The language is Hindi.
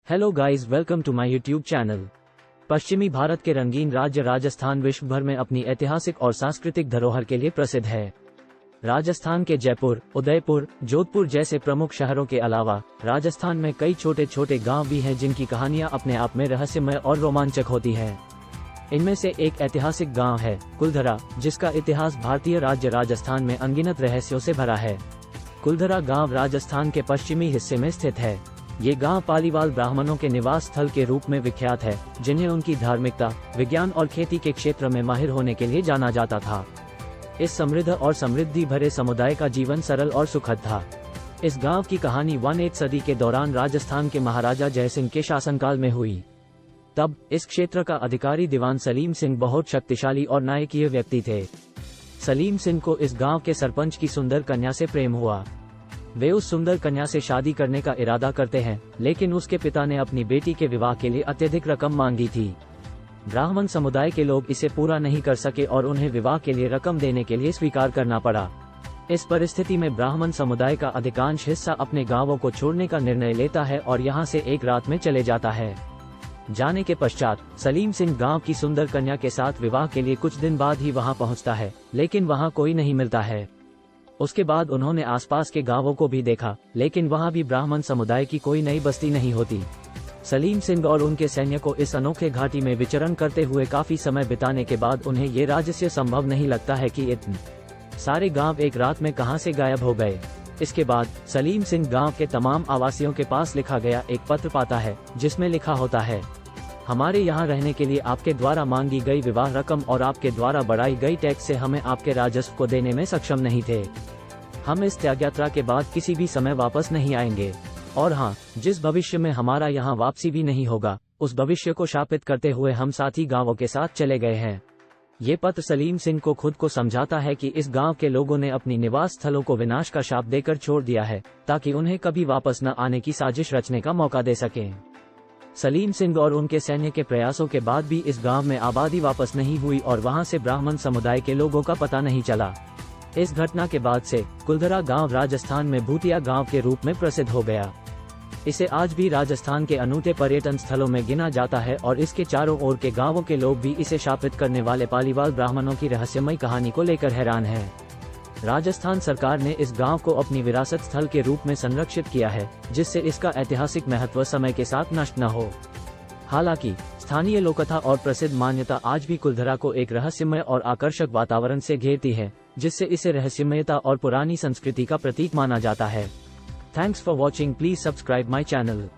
Hello guys, welcome to my YouTube channel. पश्चिमी भारत के रंगीन राज्य राजस्थान विश्व भर में अपनी ऐतिहासिक और सांस्कृतिक धरोहर के लिए प्रसिद्ध है। राजस्थान के जयपुर, उदयपुर, जोधपुर जैसे प्रमुख शहरों के अलावा राजस्थान में कई छोटे छोटे गांव भी हैं जिनकी कहानियां अपने आप में रहस्यमय और रोमांचक होती हैं। इनमें से एक ऐतिहासिक गांव है कुलधरा, जिसका इतिहास भारतीय राज्य राजस्थान में अनगिनत रहस्यों से भरा है। कुलधरा गांव राजस्थान के पश्चिमी हिस्से में स्थित है। ये गांव पालीवाल ब्राह्मणों के निवास स्थल के रूप में विख्यात है, जिन्हें उनकी धार्मिकता, विज्ञान और खेती के क्षेत्र में माहिर होने के लिए जाना जाता था। इस समृद्ध और समृद्धि भरे समुदाय का जीवन सरल और सुखद था। इस गांव की कहानी 18 सदी के दौरान राजस्थान के महाराजा जयसिंह के शासनकाल में हुई। तब इस क्षेत्र का अधिकारी दीवान सलीम सिंह बहुत शक्तिशाली और नायकीय व्यक्ति थे। सलीम सिंह को इस गांव के सरपंच की सुंदर कन्या से प्रेम हुआ। वे उस सुंदर कन्या से शादी करने का इरादा करते हैं, लेकिन उसके पिता ने अपनी बेटी के विवाह के लिए अत्यधिक रकम मांगी थी। ब्राह्मण समुदाय के लोग इसे पूरा नहीं कर सके और उन्हें विवाह के लिए रकम देने के लिए स्वीकार करना पड़ा। इस परिस्थिति में ब्राह्मण समुदाय का अधिकांश हिस्सा अपने गांवों को छोड़ने का निर्णय लेता है और यहां से एक रात में चले जाता है। जाने के पश्चात सलीम सिंह गांव की सुंदर कन्या के साथ विवाह के लिए कुछ दिन बाद ही वहां पहुंचता है, लेकिन वहां कोई नहीं मिलता है। उसके बाद उन्होंने आसपास के गांवों को भी देखा, लेकिन वहां भी ब्राह्मण समुदाय की कोई नई बस्ती नहीं होती। सलीम सिंह और उनके सैन्य को इस अनोखे घाटी में विचरण करते हुए काफी समय बिताने के बाद उन्हें ये रहस्य संभव नहीं लगता है कि इतने सारे गांव एक रात में कहां से गायब हो गए। इसके बाद सलीम सिंह गांव के तमाम आवासियों के पास लिखा गया एक पत्र पाता है, जिसमें लिखा होता है, हमारे यहाँ रहने के लिए आपके द्वारा मांगी गई विवाह रकम और आपके द्वारा बढ़ाई गई टैक्स से हमें आपके राजस्व को देने में सक्षम नहीं थे। हम इस त्याग यात्रा के बाद किसी भी समय वापस नहीं आएंगे, और हाँ, जिस भविष्य में हमारा यहाँ वापसी भी नहीं होगा, उस भविष्य को शापित करते हुए हम साथी गांवों के साथ चले गए हैं। ये पत्र सलीम सिंह को खुद को समझाता है कि इस गांव के लोगों ने अपनी निवास स्थलों को विनाश का शाप देकर छोड़ दिया है, ताकि उन्हें कभी वापस न आने की साजिश रचने का मौका दे सकें। सलीम सिंह और उनके सैन्य के प्रयासों के बाद भी इस गांव में आबादी वापस नहीं हुई और वहां से ब्राह्मण समुदाय के लोगों का पता नहीं चला। इस घटना के बाद से कुलधरा गांव राजस्थान में भूतिया गांव के रूप में प्रसिद्ध हो गया। इसे आज भी राजस्थान के अनूठे पर्यटन स्थलों में गिना जाता है और इसके चारों ओर के गांवों के लोग भी इसे शापित करने वाले पालीवाल ब्राह्मणों की रहस्यमय कहानी को लेकर हैरान हैं। राजस्थान सरकार ने इस गांव को अपनी विरासत स्थल के रूप में संरक्षित किया है, जिससे इसका ऐतिहासिक महत्व समय के साथ नष्ट न हो। हालांकि स्थानीय लोककथा और प्रसिद्ध मान्यता आज भी कुलधरा को एक रहस्यमय और आकर्षक वातावरण से घेरती है, जिससे इसे रहस्यमयता और पुरानी संस्कृति का प्रतीक माना जाता है। Thanks for watching, please subscribe my channel.